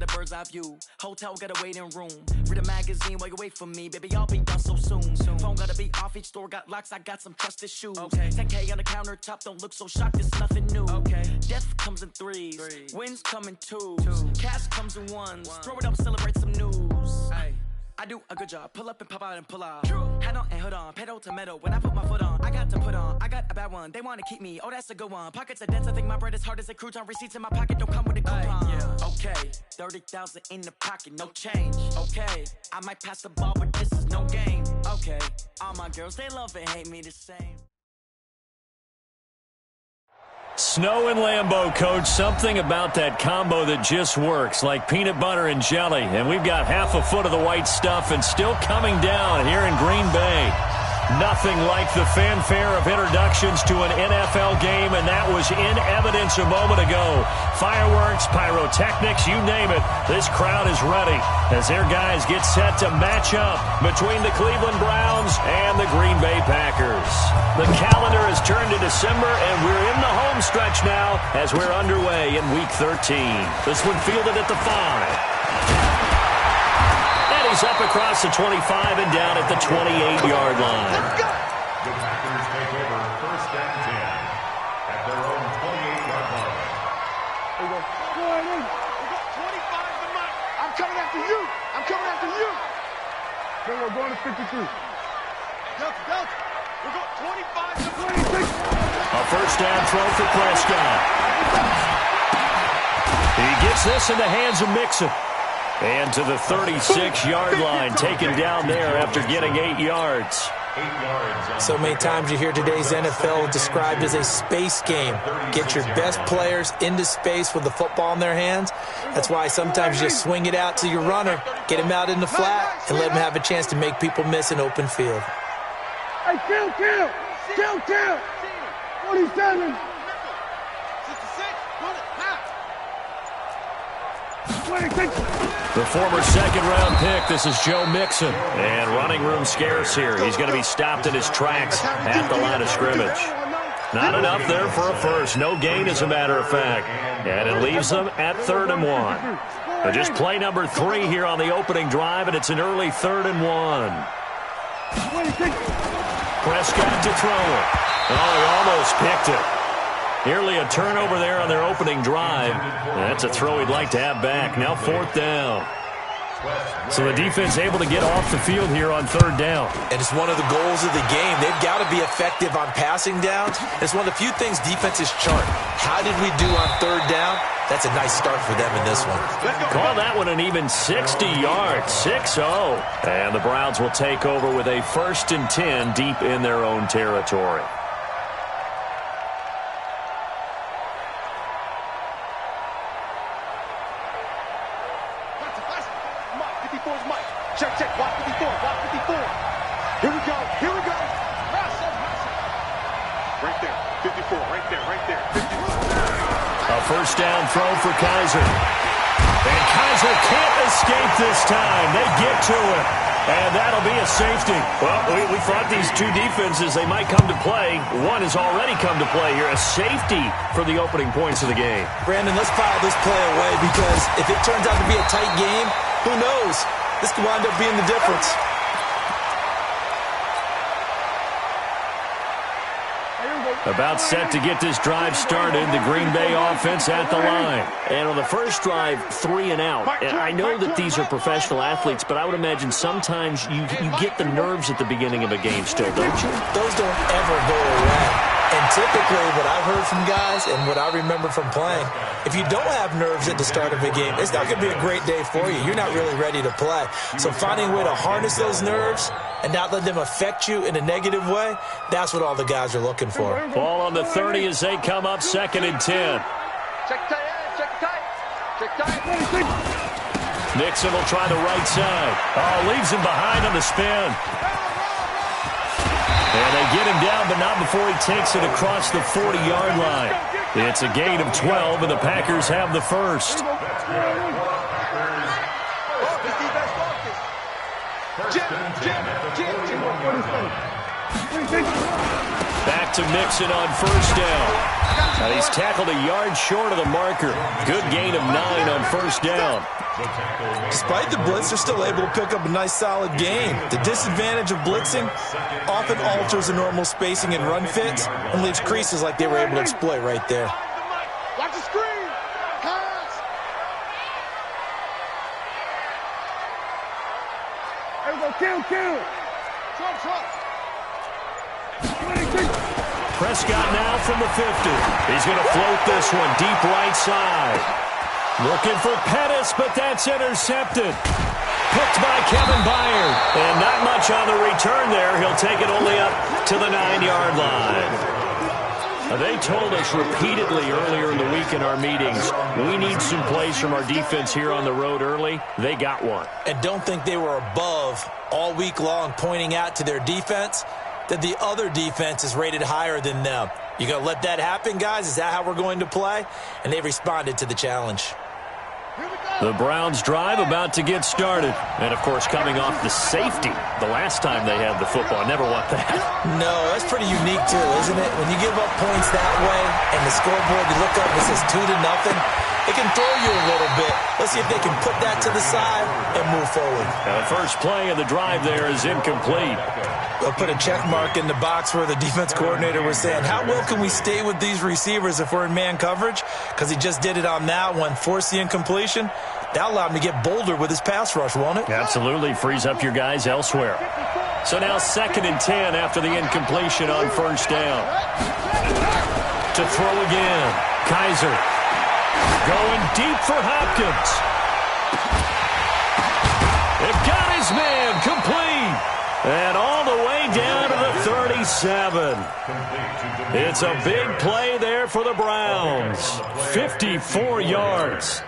get a bird's eye view. Hotel got a waiting room. Read a magazine while you wait for me. Baby, I'll be done so soon. Phone gotta be off, each store got locks. I got some trusted shoes. 10K on the countertop, don't look so shocked, it's nothing new. Death comes in threes. Wins come in twos. Cash comes in ones. Throw it up, celebrate some news. I do a good job. Pull up and pop out and pull out. Head on and hood on. Pedal to metal. When I put my foot on, I got to put on. I got a bad one. They want to keep me. Oh, that's a good one. Pockets are dense. I think my bread is hard as a crouton. Receipts in my pocket don't come with a coupon. Okay. 30,000 in the pocket. No change. Okay. I might pass the ball, but this is no game. Okay. All my girls, they love and hate me the same. Snow and Lambeau, Coach. Something about that combo that just works, like peanut butter and jelly. And we've got half a foot of the white stuff and still coming down here in Green Bay. Nothing like the fanfare of introductions to an NFL game, and that was in evidence a moment ago. Fireworks, pyrotechnics, you name it. This crowd is ready as their guys get set to match up between the Cleveland Browns and the Green Bay Packers. The calendar has turned to December, and we're in the home stretch now as we're underway in Week 13. This one fielded at the 5. He's up across the 25 and down at the 28-yard line. Let's go. The Packers take over first and 10 at their own 28-yard line. Go ahead in. We got 25 to Mike. I'm coming after you. I'm coming after you. Then we're going to 53. Delta. We got 25 to 26. A first down throw for Prescott. He gets this in the hands of Mixon. And to the 36-yard line, taken down there after getting 8 yards. 8 yards. So many times you hear today's NFL described as a space game. Get your best players into space with the football in their hands. That's why sometimes you just swing it out to your runner, get him out in the flat, and let him have a chance to make people miss an open field. Hey, kill. 47. 26. The former second-round pick, this is Joe Mixon. And running room scarce here. He's going to be stopped in his tracks at the line of scrimmage. Not enough there for a first. No gain, as a matter of fact. And it leaves them at 3rd and 1. But just play number 3 here on the opening drive, and it's an early 3rd and 1. Prescott to throw it. Oh, he almost picked it. Nearly a turnover there on their opening drive. That's a throw he'd like to have back. Now 4th down. So the defense able to get off the field here on 3rd down. And it's one of the goals of the game. They've got to be effective on passing downs. It's one of the few things defenses chart. How did we do on 3rd down? That's a nice start for them in this one. Call that one an even 60 yards, 6-0. And the Browns will take over with a 1st and 10 deep in their own territory. Check. Watch 54. Here we go. Right there. 54. Right there. 54. A first down throw for Kaiser. And Kaiser can't escape this time. They get to it. And that'll be a safety. Well, we thought these two defenses, they might come to play. One has already come to play here. A safety for the opening points of the game. Brandon, let's file this play away because if it turns out to be a tight game, who knows? This could wind up being the difference. About set to get this drive started, the Green Bay offense at the line. And on the first drive, 3 and out. And I know that these are professional athletes, but I would imagine sometimes you get the nerves at the beginning of a game still, don't you? Those don't ever go away. And typically what I've heard from guys and what I remember from playing, if you don't have nerves at the start of a game, it's not going to be a great day for you. You're not really ready to play. So finding a way to harness those nerves and not let them affect you in a negative way, that's what all the guys are looking for. Ball on the 30 as they come up 2nd and 10. Check tight. Nixon will try the right side. Oh, leaves him behind on the spin. And they get him down, but not before he takes it across the 40-yard line. It's a gain of 12, and the Packers have the first. Back to Mixon on first down. And he's tackled a yard short of the marker. Good gain of 9 on first down. Despite the blitz, they're still able to pick up a nice, solid gain. The disadvantage of blitzing often alters the normal spacing and run fits and leaves creases like they were able to exploit right there. Watch the screen. Pass. There we go. Kill. Trump. Prescott now from the 50. He's going to float this one deep right side. Looking for Pettis, but that's intercepted. Picked by Kevin Byard. And not much on the return there. He'll take it only up to the 9-yard line. They told us repeatedly earlier in the week in our meetings, we need some plays from our defense here on the road early. They got one. And don't think they were above all week long pointing out to their defense that the other defense is rated higher than them. You going to let that happen, guys? Is that how we're going to play? And they responded to the challenge. The Browns drive about to get started. And, of course, coming off the safety the last time they had the football. Never want that. No, that's pretty unique, too, isn't it? When you give up points that way and the scoreboard, you look up and it says 2-0, it can throw you a little bit. Let's see if they can put that to the side and move forward. And the first play of the drive there is incomplete. They'll put a check mark in the box where the defense coordinator was saying, how well can we stay with these receivers if we're in man coverage? Because he just did it on that one, forced the incompletion. That allowed him to get bolder with his pass rush, won't it? Absolutely. Frees up your guys elsewhere. So now 2nd and 10 after the incompletion on first down. To throw again. Kaiser going deep for Hopkins. They've got his man complete. And all the way down to the 37. It's a big play there for the Browns. 54 yards.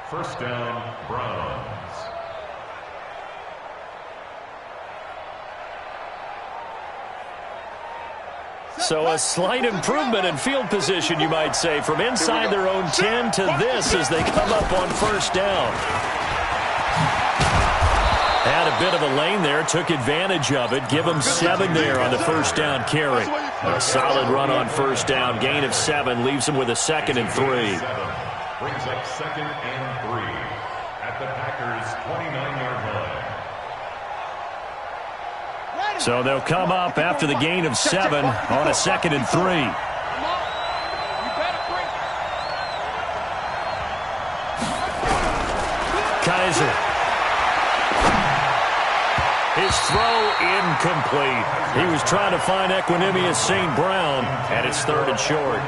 First down, Browns. So a slight improvement in field position, you might say, from inside their own 10 to this as they come up on first down. Had a bit of a lane there, took advantage of it. Give them 7 there on the first down carry. A solid run on first down. Gain of 7 leaves them with a 2nd and 3. Brings up 2nd and 3 at the Packers' 29-yard line. So they'll come up after the gain of 7 on a 2nd and 3. Kaiser. His throw incomplete. He was trying to find Equanimous St. Brown, and it's 3rd and short.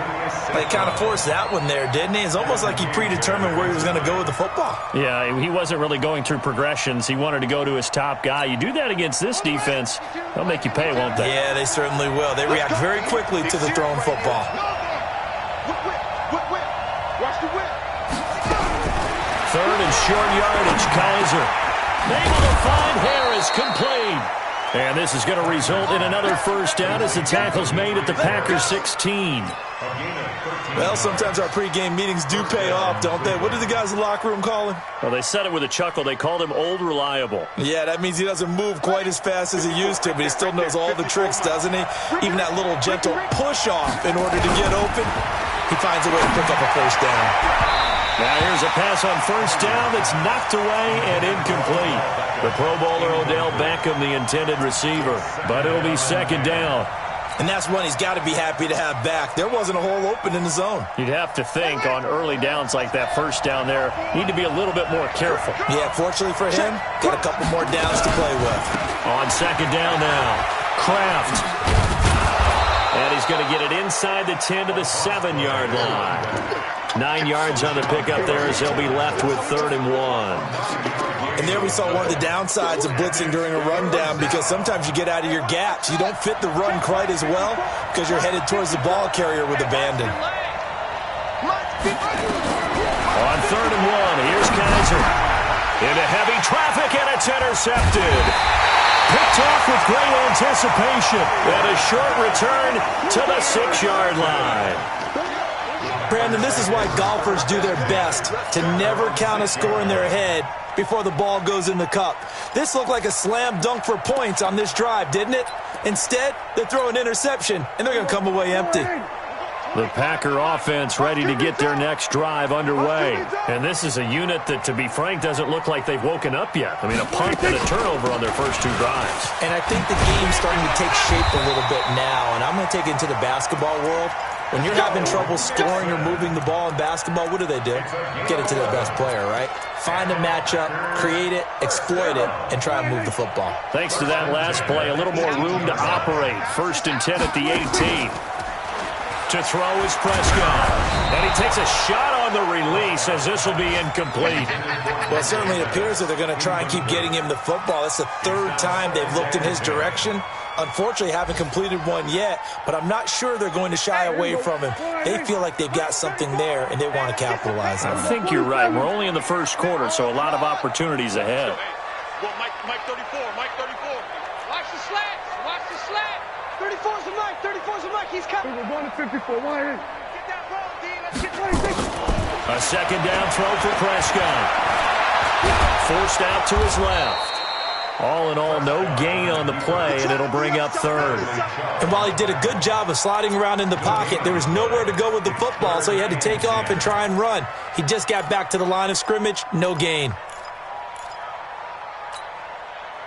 They kind of forced that one there, didn't he? It's almost like he predetermined where he was going to go with the football. Yeah, he wasn't really going through progressions. He wanted to go to his top guy. You do that against this defense, they'll make you pay, won't they? Yeah, they certainly will. They react very quickly to the thrown football. Watch the whip. 3rd and short yardage, Kaiser. Able to find Harris, complete. And this is going to result in another first down as the tackle's made at the Packers 16. Well, sometimes our pregame meetings do pay off, don't they? What did the guys in the locker room call him? Well, they said it with a chuckle. They called him Old Reliable. Yeah, that means he doesn't move quite as fast as he used to, but he still knows all the tricks, doesn't he? Even that little gentle push-off in order to get open, he finds a way to pick up a first down. Now here's a pass on first down that's knocked away and incomplete. The Pro Bowler Odell Beckham, the intended receiver, but it'll be 2nd down. And that's one he's got to be happy to have back. There wasn't a hole open in the zone. You'd have to think on early downs like that first down there, need to be a little bit more careful. Yeah, fortunately for him, got a couple more downs to play with. On 2nd down now, Kraft. And he's going to get it inside the 10 to the 7-yard line. 9 yards on the pickup there as they'll be left with 3rd and 1. And there we saw one of the downsides of blitzing during a rundown, because sometimes you get out of your gaps. You don't fit the run quite as well because you're headed towards the ball carrier with abandon. On 3rd and 1, here's Kaiser. Into heavy traffic, and it's intercepted. Picked off with great anticipation. And a short return to the 6-yard line. Brandon, this is why golfers do their best to never count a score in their head before the ball goes in the cup. This looked like a slam dunk for points on this drive, didn't it? Instead, they throw an interception, and they're going to come away empty. The Packer offense ready to get their next drive underway. And this is a unit that, to be frank, doesn't look like they've woken up yet. I mean, a punt and a turnover on their first 2 drives. And I think the game's starting to take shape a little bit now. And I'm going to take it into the basketball world. When you're having trouble scoring or moving the ball in basketball, what do? Get it to their best player, right? Find a matchup, create it, exploit it, and try and move the football. Thanks to that last play, a little more room to operate. 1st and 10 at the 18. To throw is Prescott. And he takes a shot on the release as this will be incomplete. Well, it certainly appears that they're going to try and keep getting him the football. It's the 3rd time they've looked in his direction. Unfortunately, haven't completed one yet, but I'm not sure they're going to shy away from him. They feel like they've got something there, and they want to capitalize on it. I think you're right. We're only in the first quarter, so a lot of opportunities ahead. Well, Mike 34, Mike 34. Watch the slats, watch the slat. 34's a Mike, 34's a Mike, he's coming. We're going to 54, why? Get that ball, D, let's get 26. A 2nd down throw for Prescott. Forced out to his left. All in all, no gain on the play, and it'll bring up 3rd. And while he did a good job of sliding around in the pocket, there was nowhere to go with the football, so he had to take off and try and run. He just got back to the line of scrimmage, no gain.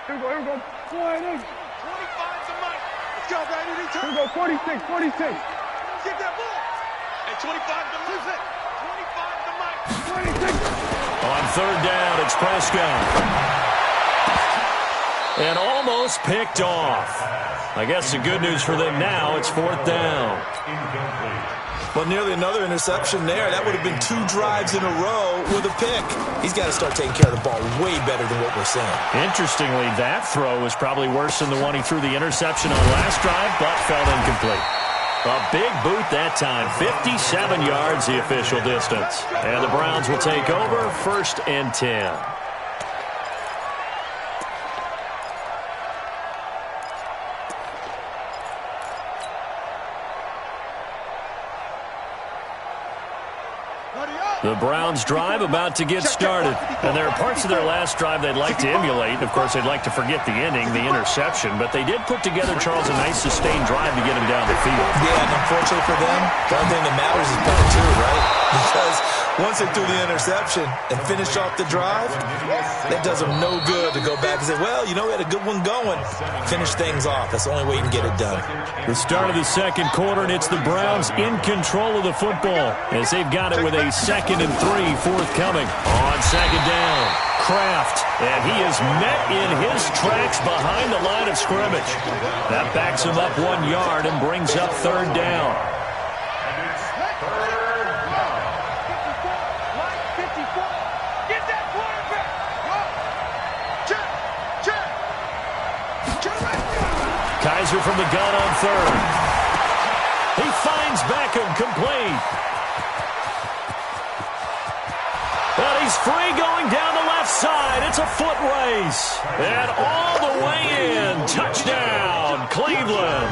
Here we go. 25's a Mike. Let's go, baby. Here we go, 46. Get that ball. And 25's the Mike. 25's the Mike. 26. On 3rd down, it's Prescott. And almost picked off. I guess the good news for them now, it's 4th down. Well, nearly another interception there. That would have been 2 drives in a row with a pick. He's got to start taking care of the ball way better than what we're seeing. Interestingly, that throw was probably worse than the one he threw the interception on last drive, but fell incomplete. A big boot that time, 57 yards the official distance. And the Browns will take over, 1st and 10. The Browns drive about to get started. And there are parts of their last drive they'd like to emulate. Of course, they'd like to forget the ending, the interception. But they did put together, Charles, a nice sustained drive to get him down the field. Yeah, and unfortunately for them, the only thing that matters is point 2, right? Because once they threw the interception and finished off the drive, that does them no good to go back and say, well, you know, we had a good one going. Finish things off. That's the only way you can get it done. The start of the 2nd quarter, and it's the Browns in control of the football as they've got it with a 2nd and 3 forthcoming. On 2nd down, Kraft, and he is met in his tracks behind the line of scrimmage. That backs him up 1 yard and brings up 3rd down. Kaiser from the gun on 3rd. He finds Beckham complete. And he's free going down the left side. It's a foot race. And all the way in. Touchdown, Cleveland.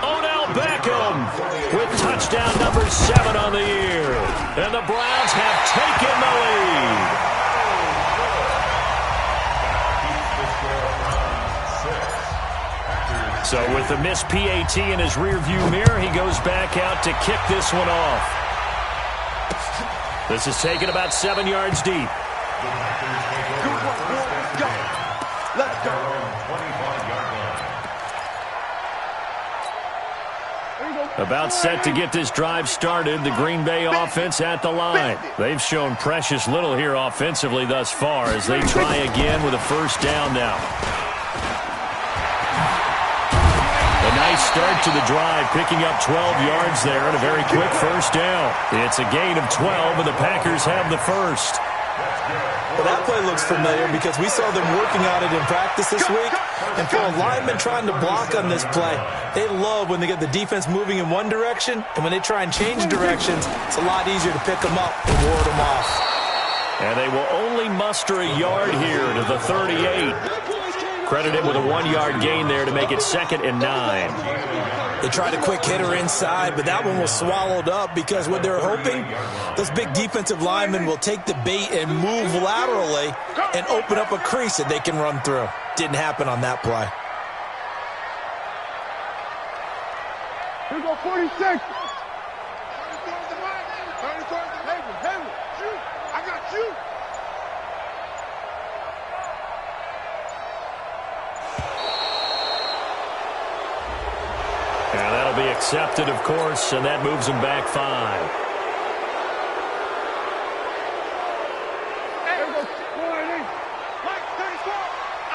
Odell Beckham with touchdown number 7 on the year. And the Browns have taken the lead. So with the missed PAT in his rearview mirror, he goes back out to kick this one off. This is taken about 7 yards deep. Let's go. About set to get this drive started, the Green Bay offense at the line. They've shown precious little here offensively thus far as they try again with a 1st down now. A nice start to the drive, picking up 12 yards there and a very quick 1st down. It's a gain of 12, and the Packers have the 1st. Well, that play looks familiar because we saw them working on it in practice this week. And for a lineman trying to block on this play, they love when they get the defense moving in one direction, and when they try and change directions, it's a lot easier to pick them up and ward them off. And they will only muster a yard here to the 38. Credited with a 1-yard gain there to make it 2nd and 9. They tried a quick hitter inside, but that one was swallowed up because what they're hoping, those big defensive linemen will take the bait and move laterally and open up a crease that they can run through. Didn't happen on that play. 46. 30 towards the mic. 30 towards the table. Table. Shoot. I got you. And that'll be accepted, of course, and that moves them back 5. Hey, we go 40. Mike, 34.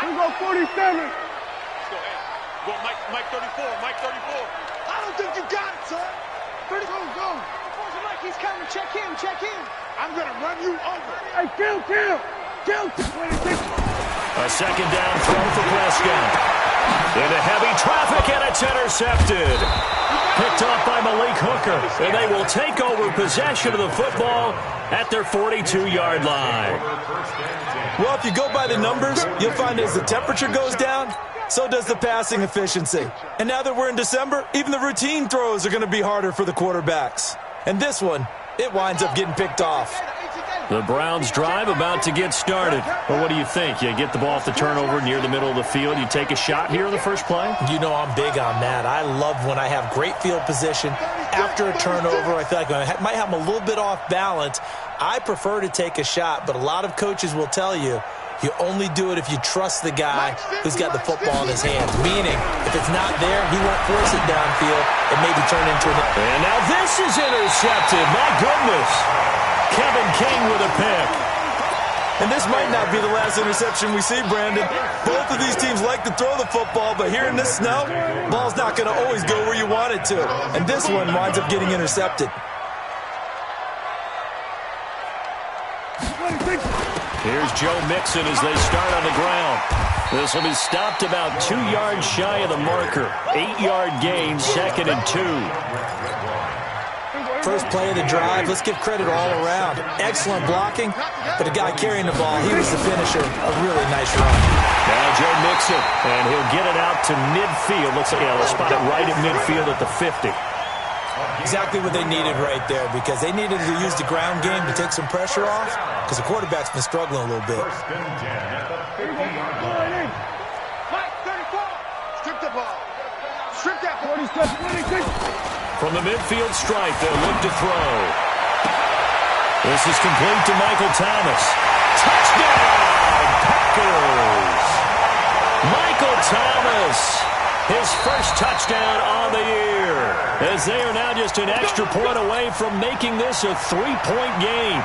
We go 47. Let's go, hey. Go Mike 34. Mike 34. I don't think you got it, son. 30. Go. Mike, he's coming. Check him. I'm going to run you over. Hey, kill. 26. A second down throw for Prescott. Into heavy traffic, and it's intercepted. Picked off by Malik Hooker, and they will take over possession of the football at their 42-yard line. Well, if you go by the numbers, you'll find as the temperature goes down, so does the passing efficiency. And now that we're in December, even the routine throws are going to be harder for the quarterbacks. And this one, it winds up getting picked off. The Browns' drive about to get started. Well, what do you think? You get the ball off the turnover near the middle of the field. You take a shot here in the first play? You know I'm big on that. I love when I have great field position. After a turnover, I feel like I might have them a little bit off balance. I prefer to take a shot, but a lot of coaches will tell you, you only do it if you trust the guy who's got the football in his hands. Meaning, if it's not there, he won't force it downfield. It may be turned into an... And now this is intercepted. My goodness. Kevin King with a pick. And this might not be the last interception we see, Brandon. Both of these teams like to throw the football, but here in this snow, ball's not going to always go where you want it to. And this one winds up getting intercepted. Here's Joe Mixon as they start on the ground. This will be stopped about 2 yards shy of the marker. 8-yard gain, 2nd and 2. First play of the drive, let's give credit all around. Excellent blocking, but the guy carrying the ball, he was the finisher. A really nice run. Now Joe Mixon, and he'll get it out to midfield. Let's spot it right at midfield at the 50. Exactly what they needed right there, because they needed to use the ground game to take some pressure off, because the quarterback's been struggling a little bit. Mike, 34. Strip the ball. Strip that 46. From the midfield stripe, they'll look to throw. This is complete to Michael Thomas. Touchdown, Packers! Michael Thomas, his first touchdown on the year, as they are now just an extra point away from making this a 3-point game.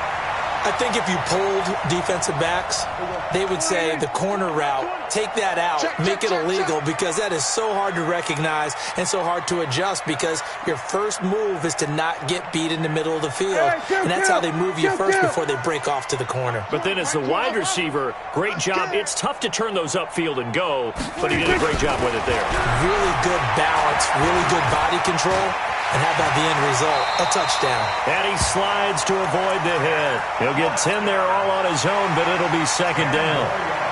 I think if you polled defensive backs, they would say the corner route, take that out, make it illegal, because that is so hard to recognize and so hard to adjust, because your first move is to not get beat in the middle of the field, and that's how they move you first before they break off to the corner. But then as the wide receiver, great job. It's tough to turn those upfield and go, but he did a great job with it there. Really good balance, really good body control. And how about the end result? A touchdown. And he slides to avoid the hit. He'll get 10 there all on his own, but it'll be 2nd down.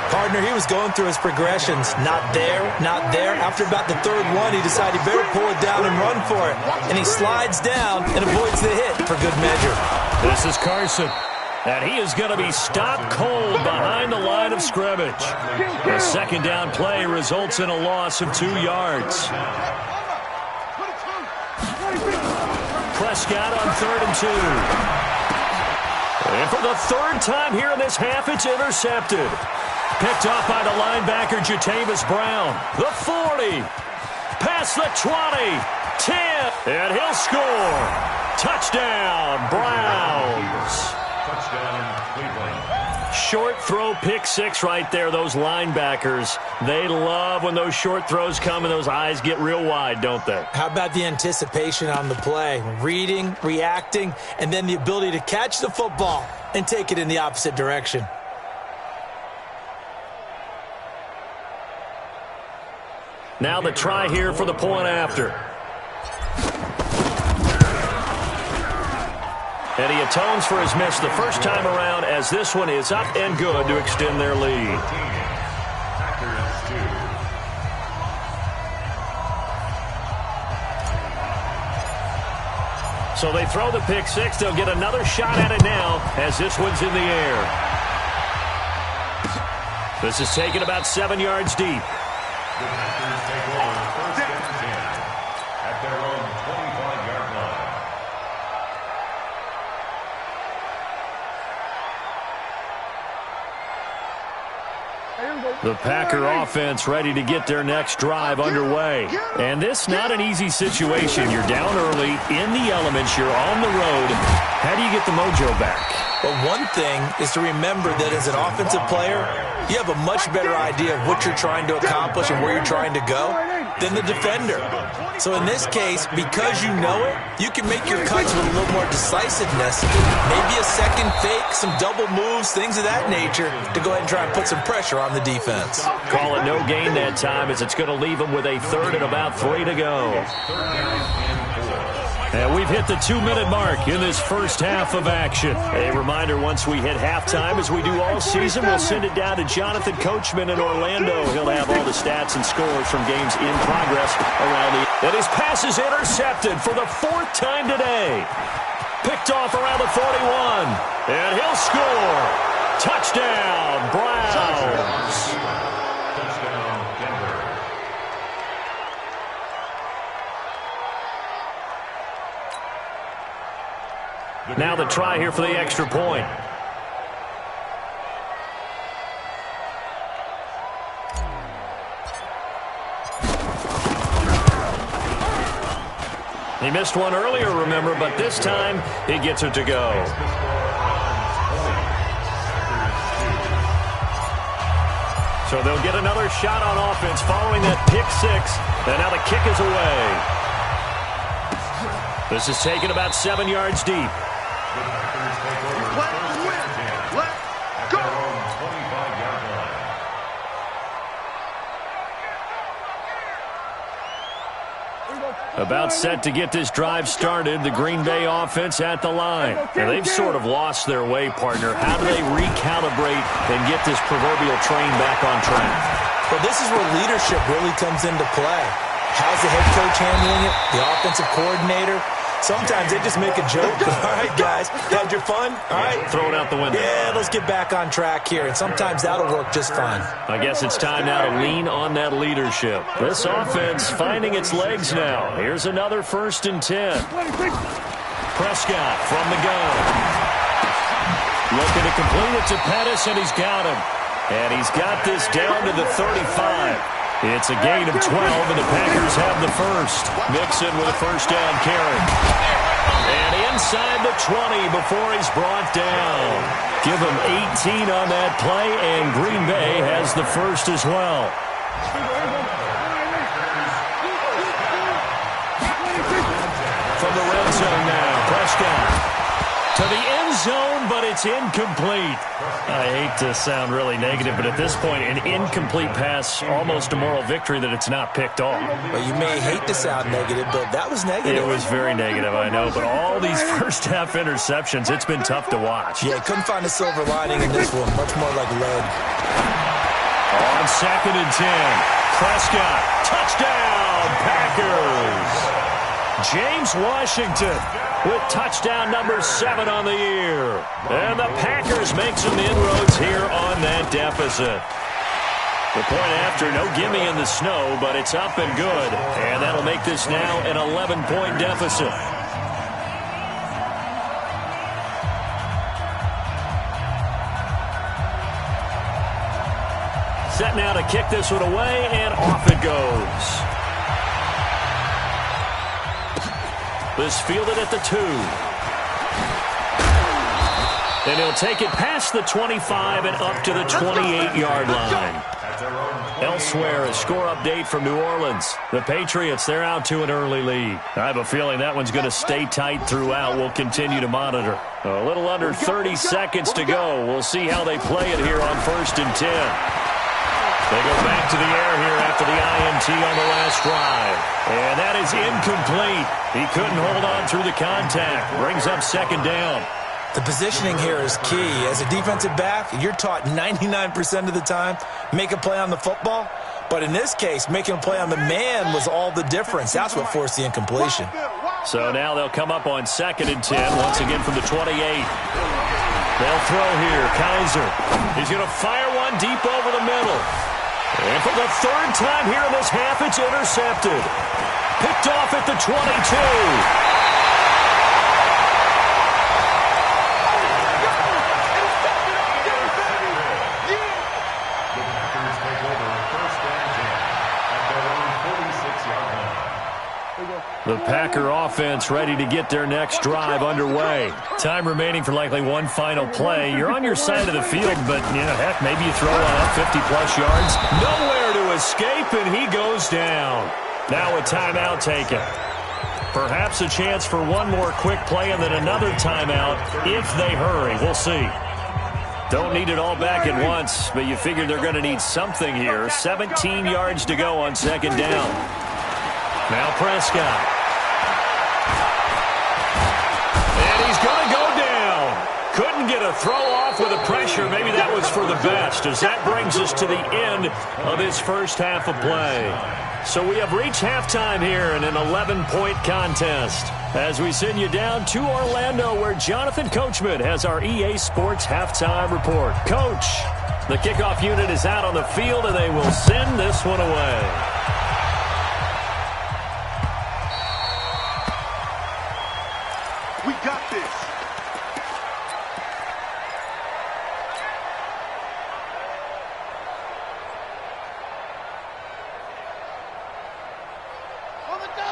Partner, he was going through his progressions. Not there, not there. After about the 3rd one, he decided he better pull it down and run for it. And he slides down and avoids the hit for good measure. This is Carson. And he is going to be stopped cold behind the line of scrimmage. The 2nd down play results in a loss of 2 yards. Prescott on 3rd and 2. And for the 3rd time here in this half, it's intercepted. Picked off by the linebacker, Jatavis Brown. The 40. Past the 20. 10. And he'll score. Touchdown, Browns. Touchdown, Cleveland. Short throw, pick 6 right there. Those linebackers, they love when those short throws come and those eyes get real wide, don't they? How about the anticipation on the play? Reading, reacting, and then the ability to catch the football and take it in the opposite direction. Now the try here for the point after. And he atones for his miss the first time around, as this one is up and good to extend their lead. So they throw the pick 6. They'll get another shot at it now, as this one's in the air. This is taken about 7 yards deep. The Packers take over 1st and 10 at their own 25. The Packer offense ready to get their next drive underway. And this not an easy situation. You're down early, in the elements, you're on the road. How do you get the mojo back? Well, one thing is to remember that as an offensive player, you have a much better idea of what you're trying to accomplish and where you're trying to go than the defender. So in this case, because you know it, you can make your cuts with a little more decisiveness. Maybe a second fake, some double moves, things of that nature to go ahead and try and put some pressure on the defense. Call it no gain that time as it's going to leave them with a third and about 3 to go. And we've hit the 2-minute mark in this first half of action. A reminder, once we hit halftime, as we do all season, we'll send it down to Jonathan Coachman in Orlando. He'll have all the stats and scores from games in progress around the... And his pass is intercepted for the 4th time today. Picked off around the 41. And he'll score. Touchdown, Browns. Now the try here for the extra point. He missed one earlier, remember, but this time he gets it to go. So they'll get another shot on offense following that pick 6. And now the kick is away. This is taken about 7 yards deep. About set to get this drive started, the Green Bay offense at the line. And they've sort of lost their way, partner. How do they recalibrate and get this proverbial train back on track? Well, this is where leadership really comes into play. How's the head coach handling it? The offensive coordinator? Sometimes they just make a joke. All right, guys, had your fun? All right. Throw it out the window. Yeah, let's get back on track here. And sometimes that'll work just fine. I guess it's time now to lean on that leadership. This offense finding its legs now. Here's another 1st and 10. Prescott from the gun. Looking to complete it to Pettis, and he's got him. And he's got this down to the 35. It's a gain of 12, and the Packers have the first. Mixon with a first down carry. And inside the 20 before he's brought down. Give him 18 on that play, and Green Bay has the first as well. From the red zone now, Prescott to the end zone, but it's incomplete. I hate to sound really negative, but at this point, an incomplete pass, almost a moral victory that it's not picked off. Well, you may hate to sound negative, but that was negative. It was very negative, I know, but all these first-half interceptions, it's been tough to watch. Yeah, couldn't find a silver lining in this one. Much more like lead. On 2nd and 10, Prescott, touchdown, Packers. James Washington with touchdown number 7 on the year. And the Packers make some inroads here on that deficit. The point after, no gimme in the snow, but it's up and good. And that'll make this now an 11-point deficit. Set now to kick this one away, and off it goes. This fielded at the 2. And he'll take it past the 25 and up to the 28-yard line. Elsewhere, a score update from New Orleans. The Patriots, they're out to an early lead. I have a feeling that one's going to stay tight throughout. We'll continue to monitor. A little under 30 seconds to go. We'll see how they play it here on 1st and 10. They go back to the air here after the INT on the last drive. And that is incomplete. He couldn't hold on through the contact. Brings up 2nd down. The positioning here is key. As a defensive back, you're taught 99% of the time, make a play on the football. But in this case, making a play on the man was all the difference. That's what forced the incompletion. So now they'll come up on 2nd and 10, once again from the 28. They'll throw here. Kaiser. He's going to fire one deep over the middle. And for the 3rd time here in this half, it's intercepted. Picked off at the 22. The Packer offense ready to get their next drive underway. Time remaining for likely one final play. You're on your side of the field, but, heck, maybe you throw one up 50-plus yards. Nowhere to escape, and he goes down. Now a timeout taken. Perhaps a chance for one more quick play and then another timeout if they hurry. We'll see. Don't need it all back at once, but you figure they're going to need something here. 17 yards to go on second down. Now Prescott. And he's going to go down. Couldn't get a throw off with the pressure. Maybe that was for the best, as that brings us to the end of this first half of play. So we have reached halftime here in an 11-point contest as we send you down to Orlando, where Jonathan Coachman has our EA Sports halftime report. Coach, the kickoff unit is out on the field, and they will send this one away. We got this.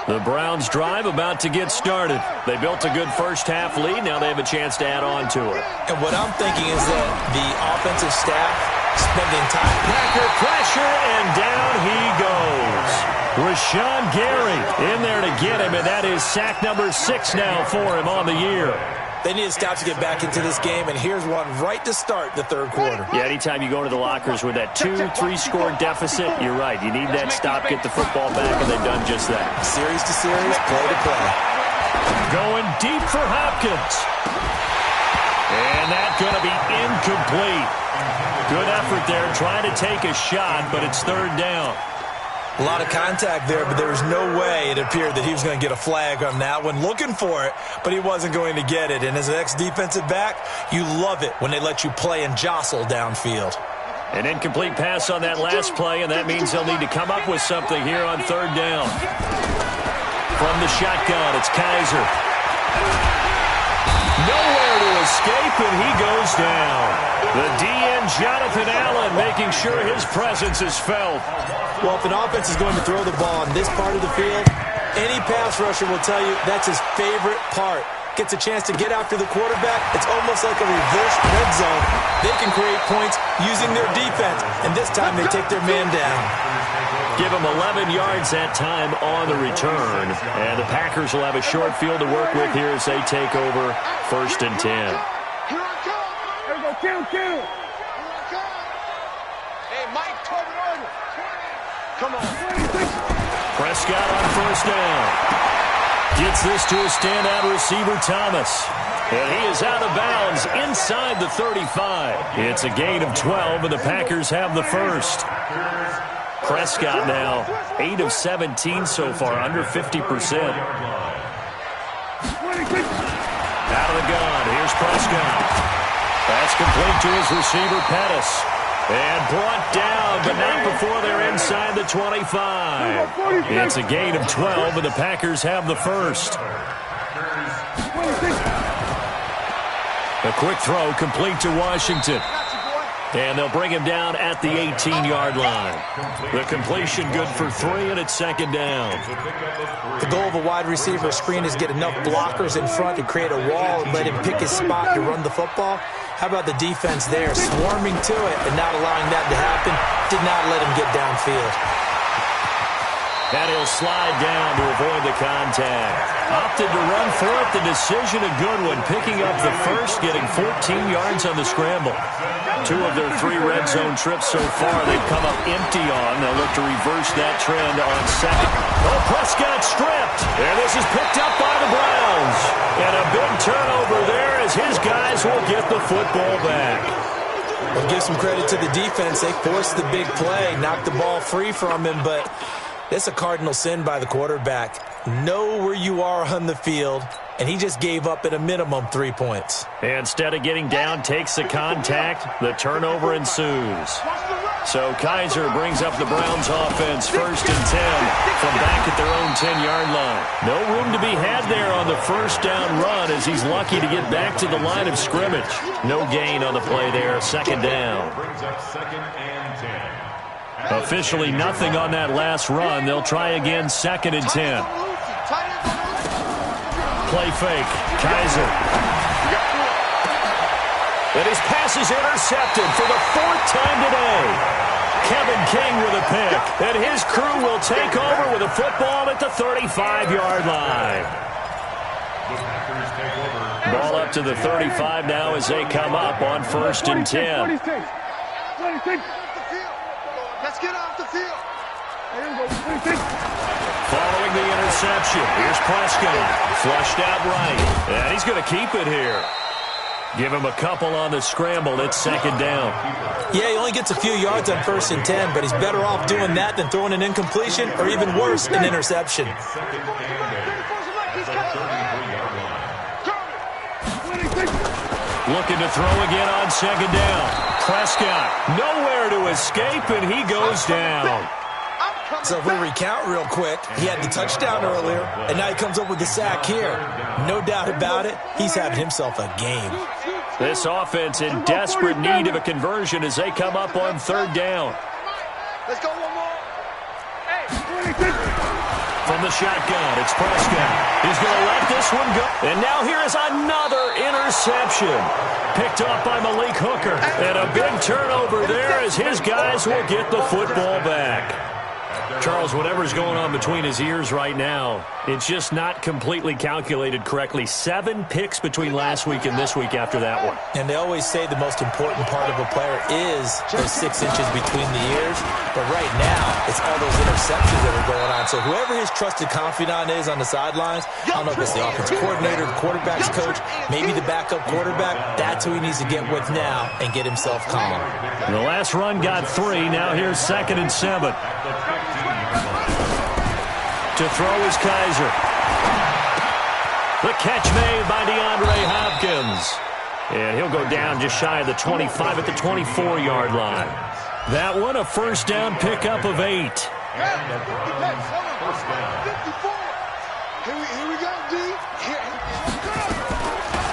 The Browns drive about to get started. They built a good first-half lead. Now they have a chance to add on to it. And what I'm thinking is that the offensive staff spending time. Packer pressure, and down he goes. Rashawn Gary in there to get him, and that is sack number 6 now for him on the year. They need to stop to get back into this game, and here's one right to start the third quarter. Yeah, anytime you go into the lockers with that 2-3 score deficit, you're right. You need that stop, get the football back, and they've done just that. Series to series, play to play. Going deep for Hopkins. And that's going to be incomplete. Good effort there, trying to take a shot, but it's third down. A lot of contact there, but there was no way it appeared that he was going to get a flag on that one. Looking for it, but he wasn't going to get it. And as an ex-defensive back, you love it when they let you play and jostle downfield. An incomplete pass on that last play, and that means they'll need to come up with something here on third down. From the shotgun, it's Kaiser. Nowhere to escape, and he goes down. The DN, Jonathan Allen, making sure his presence is felt. Well, if an offense is going to throw the ball on this part of the field, any pass rusher will tell you that's his favorite part. Gets a chance to get after the quarterback. It's almost like a reverse red zone. They can create points using their defense, and this time they take their man down. Give them 11 yards that time on the return. And the Packers will have a short field to work with here as they take over 1st and 10. Here I come. There we go. Kill. Hey, Mike, turn one. Come on. Prescott on first down. Gets this to a standout receiver, Thomas. And he is out of bounds inside the 35. It's a gain of 12, and the Packers have the first. Prescott now 8 of 17 so far, under 50%. Out of the gun, here's Prescott. That's complete to his receiver, Pettis. And brought down, but not before they're inside the 25. It's a gain of 12, and the Packers have the first. A quick throw complete to Washington. And they'll bring him down at the 18-yard line. The completion good for 3, and it's second down. The goal of a wide receiver screen is get enough blockers in front to create a wall and let him pick his spot to run the football. How about the defense there, swarming to it and not allowing that to happen? Did not let him get downfield. And he'll slide down to avoid the contact. Opted to run for it. The decision a good one. Picking up the first, getting 14 yards on the scramble. 2 of their 3 red zone trips so far they've come up empty on. They'll look to reverse that trend on second. Oh, Prescott stripped. And this is picked up by the Browns. And a big turnover there as his guys will get the football back. We'll give some credit to the defense. They forced the big play, knocked the ball free from him, but it's a cardinal sin by the quarterback. Know where you are on the field, and he just gave up at a minimum 3 points. Instead of getting down, takes the contact. The turnover ensues. So Kaiser brings up the Browns offense 1st and 10 from back at their own 10-yard line. No room to be had there on the first down run as he's lucky to get back to the line of scrimmage. No gain on the play there, second down. Brings up 2nd and 10. Officially nothing on that last run. They'll try again 2nd and 10. Play fake. Kaiser. And his pass is intercepted for the 4th time today. Kevin King with a pick. And his crew will take over with a football at the 35-yard line. Ball up to the 35 now as they come up on 1st and 10. Let's get off the field. Following the interception, here's Prescott. Flushed out right. And he's going to keep it here. Give him a couple on the scramble. It's 2nd down. Yeah, he only gets a few yards on 1st and 10, but he's better off doing that than throwing an incompletion or even worse, an interception. Looking to throw again on 2nd down. Prescott nowhere to escape, and he goes down. So if we recount real quick, he had the touchdown earlier, and now he comes up with the sack here. No doubt about it, he's having himself a game. This offense in desperate need of a conversion as they come up on 3rd down. Let's go one more. From the shotgun, it's Prescott. He's going to let this one go. And now here is another interception. Picked up by Malik Hooker. And a big turnover there as his guys will get the football back. Charles, whatever's going on between his ears right now, it's just not completely calculated correctly. 7 picks between last week and this week after that one. And they always say the most important part of a player is those 6 inches between the ears. But right now, it's all those interceptions that are going on. So whoever his trusted confidant is on the sidelines, I don't know if it's the offensive coordinator, the quarterback's coach, maybe the backup quarterback, that's who he needs to get with now and get himself calm. The last run got 3. Now here's 2nd and 7. To throw is Kaiser. The catch made by DeAndre Hopkins. And he'll go down just shy of the 25 at the 24-yard line. That one a 1st down pickup of 8. Here we go, D.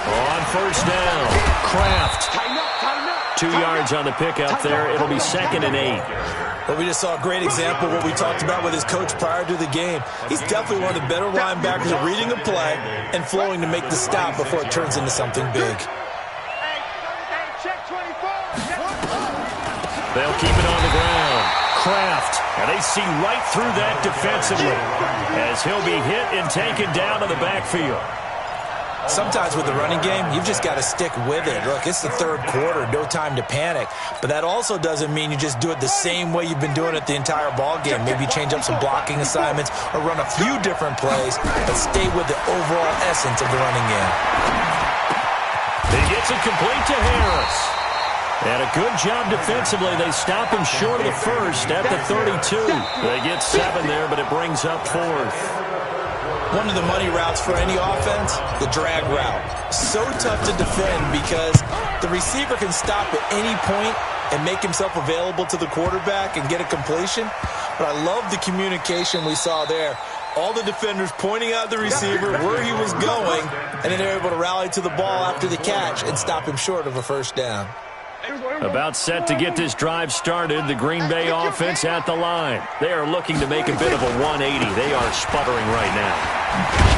On 1st down, Kraft. 2 yards on the pickup there. It'll be 2nd and 8. But we just saw a great example of what we talked about with his coach prior to the game. He's definitely one of the better linebackers at reading a play and flowing to make the stop before it turns into something big. They'll keep it on the ground. Kraft, and they see right through that defensively as he'll be hit and taken down to the backfield. Sometimes with the running game, you've just got to stick with it. Look, it's the 3rd quarter, no time to panic. But that also doesn't mean you just do it the same way you've been doing it the entire ball game. Maybe change up some blocking assignments or run a few different plays, but stay with the overall essence of the running game. He gets it complete to Harris. And a good job defensively. They stop him short of the 1st at the 32. They get 7 there, but it brings up 4th. One of the money routes for any offense, the drag route. So tough to defend because the receiver can stop at any point and make himself available to the quarterback and get a completion. But I love the communication we saw there. All the defenders pointing out the receiver where he was going, and then they're able to rally to the ball after the catch and stop him short of a 1st down. About set to get this drive started, the Green Bay offense at the line. They are looking to make a bit of a 180. They are sputtering right now.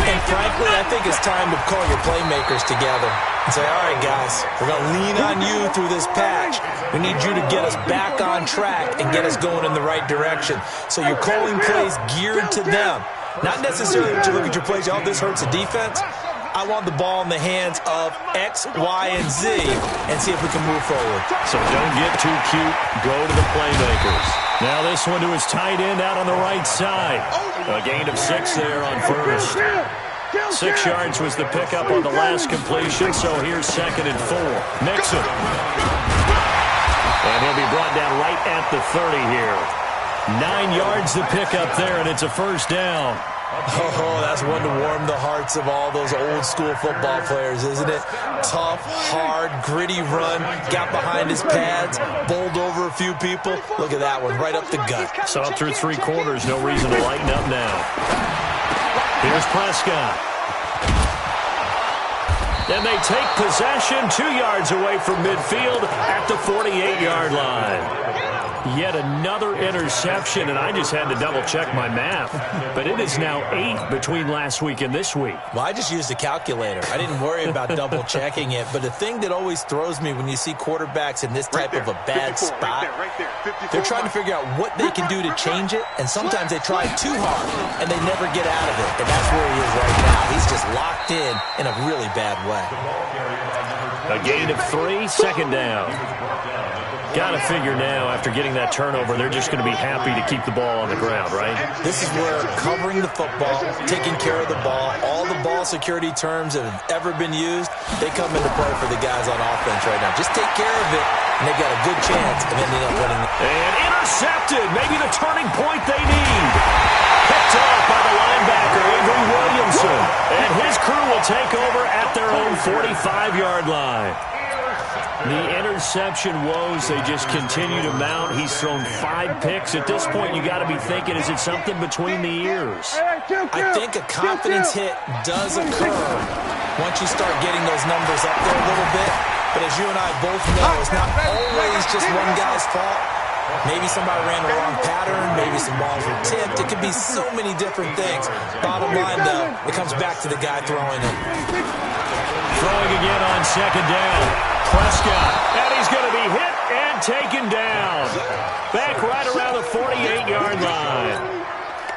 And frankly, I think it's time to call your playmakers together and say, all right, guys, we're going to lean on you through this patch. We need you to get us back on track and get us going in the right direction. So you're calling plays geared to them. Not necessarily that you look at your plays, oh, this hurts the defense. I want the ball in the hands of X, Y, and Z and see if we can move forward. So don't get too cute. Go to the playmakers. Now this one to his tight end out on the right side. A gain of 6 there on 1st. 6 yards was the pickup on the last completion, so here's 2nd and 4. Mixon. And he'll be brought down right at the 30 here. 9 yards the pickup there, and it's a 1st down. Oh, that's one to warm the hearts of all those old-school football players, isn't it? Tough, hard, gritty run, got behind his pads, bowled over a few people. Look at that one, right up the gut. Saw through 3 quarters, no reason to lighten up now. Here's Prescott. And they take possession 2 yards away from midfield at the 48-yard line. Yet another interception, and I just had to double-check my math. But it is now 8 between last week and this week. Well, I just used a calculator. I didn't worry about double-checking it. But the thing that always throws me when you see quarterbacks in this type of a bad spot, they're trying to figure out what they can do to change it, and sometimes they try too hard, and they never get out of it. And that's where he is right now. He's just locked in a really bad way. A gain of 3, second down. Got to figure now, after getting that turnover, they're just going to be happy to keep the ball on the ground, right? This is where covering the football, taking care of the ball, all the ball security terms that have ever been used, they come into play for the guys on offense right now. Just take care of it, and they've got a good chance of ending up winning. And intercepted, maybe the turning point they need. Picked off by the linebacker, Avery Williamson. And his crew will take over at their own 45-yard line. The interception woes, they just continue to mount. He's thrown 5 picks. At this point, you got to be thinking, is it something between the ears? I think a confidence hit does occur once you start getting those numbers up there a little bit. But as you and I both know, it's not always just one guy's fault. Maybe somebody ran the wrong pattern. Maybe some balls were tipped. It could be so many different things. Bottom line, though, it comes back to the guy throwing them. Throwing again on second down. Prescott, and he's going to be hit and taken down. Back right around the 48-yard line.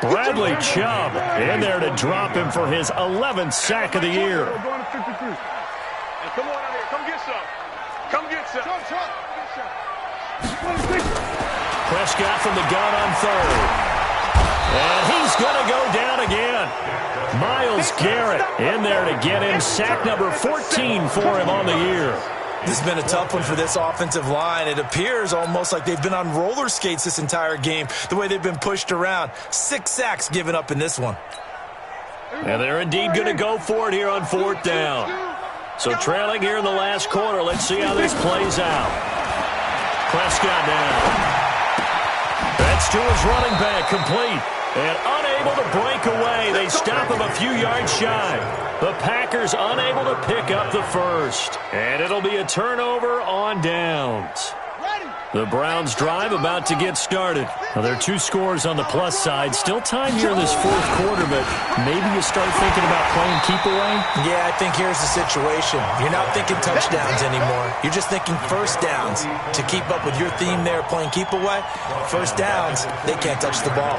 Bradley Chubb in there to drop him for his 11th sack of the year. Come on out here. Come get some. Come get some. Prescott from the gun on third. And he's going to go down again. Myles Garrett in there to get him sack number 14 for him on the year. This has been a tough one for this offensive line. It appears almost like they've been on roller skates this entire game, the way they've been pushed around. 6 sacks given up in this one. And they're indeed going to go for it here on 4th down. So trailing here in the last quarter. Let's see how this plays out. Prescott down. That's to his running back, complete. And unable to break away. They stop him a few yards shy. The Packers unable to pick up the first. And it'll be a turnover on downs. The Browns drive about to get started. Now, there are 2 scores on the plus side. Still time here in this 4th quarter, but maybe you start thinking about playing keep away? Yeah, I think here's the situation. You're not thinking touchdowns anymore. You're just thinking first downs. To keep up with your theme there, playing keep away, first downs, they can't touch the ball.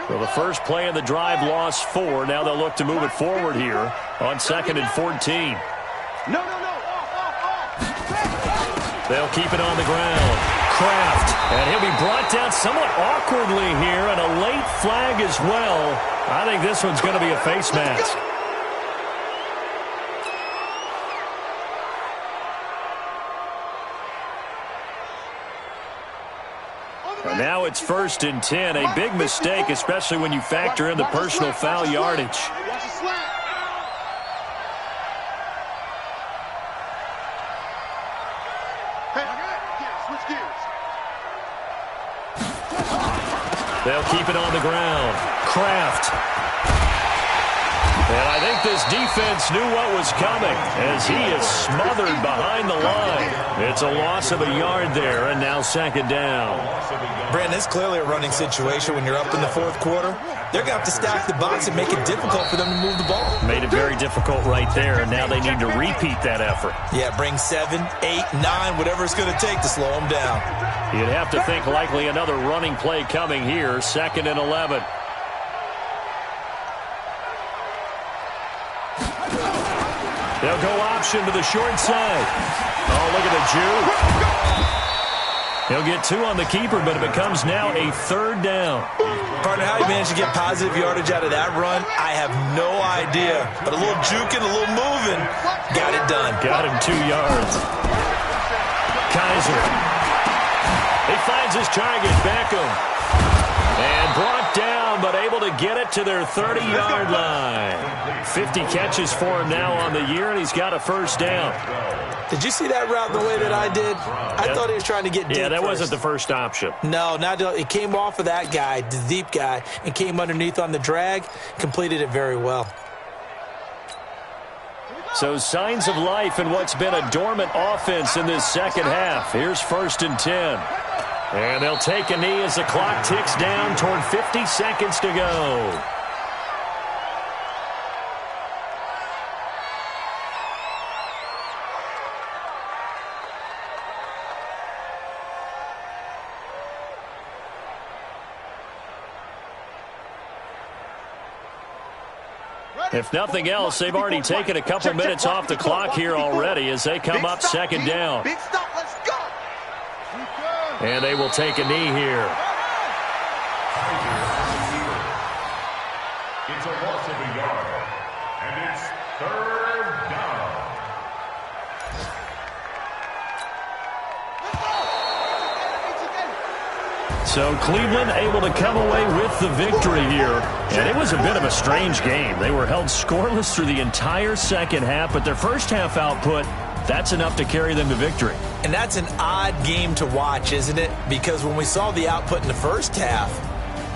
So the first play of the drive lost 4. Now they'll look to move it forward here on 2nd and 14. No. They'll keep it on the ground. Kraft, and he'll be brought down somewhat awkwardly here, and a late flag as well. I think this one's going to be a face mask. And now it's 1st and 10. A big mistake, especially when you factor in the personal foul yardage. Watch the slant. Hey, switch gears. They'll keep it on the ground. Kraft. And I think this defense knew what was coming as he is smothered behind the line. It's a loss of a yard there, and now 2nd down. Brandon, it's clearly a running situation when you're up in the 4th quarter. They're going to have to stack the box and make it difficult for them to move the ball. Made it very difficult right there, and now they need to repeat that effort. Yeah, bring 7, 8, 9, whatever it's going to take to slow them down. You'd have to think likely another running play coming here, 2nd and 11. They'll go option to the short side. Oh, look at the juke. He'll get 2 on the keeper, but it becomes now a 3rd down. Partner, how he managed to get positive yardage out of that run, I have no idea. But a little juking, a little moving, got it done. Got him 2 yards. Kaiser. He finds his target, Beckham. And brought down, but able to get it to their 30-yard line. 50 catches for him now on the year, and he's got a first down. Did you see that route the way that I did? I thought he was trying to get deep. Yeah, that first. wasn't the first option. No, it came off of that guy, the deep guy, and came underneath on the drag, completed it very well. So signs of life in what's been a dormant offense in this second half. Here's 1st and 10. And they'll take a knee as the clock ticks down toward 50 seconds to go. If nothing else, they've already taken a couple minutes off the clock here already as they come up 2nd down. Big stop, let's go. And they will take a knee here. It's a loss of a yard, and it's 3rd down. So Cleveland able to come away with the victory here. And it was a bit of a strange game. They were held scoreless through the entire second half, but their first half output, that's enough to carry them to victory. And that's an odd game to watch, isn't it? Because when we saw the output in the first half,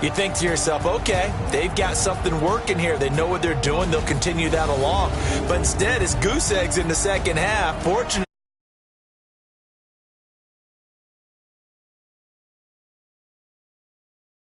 you think to yourself, okay, they've got something working here. They know what they're doing. They'll continue that along. But instead, it's goose eggs in the second half. Fortunately,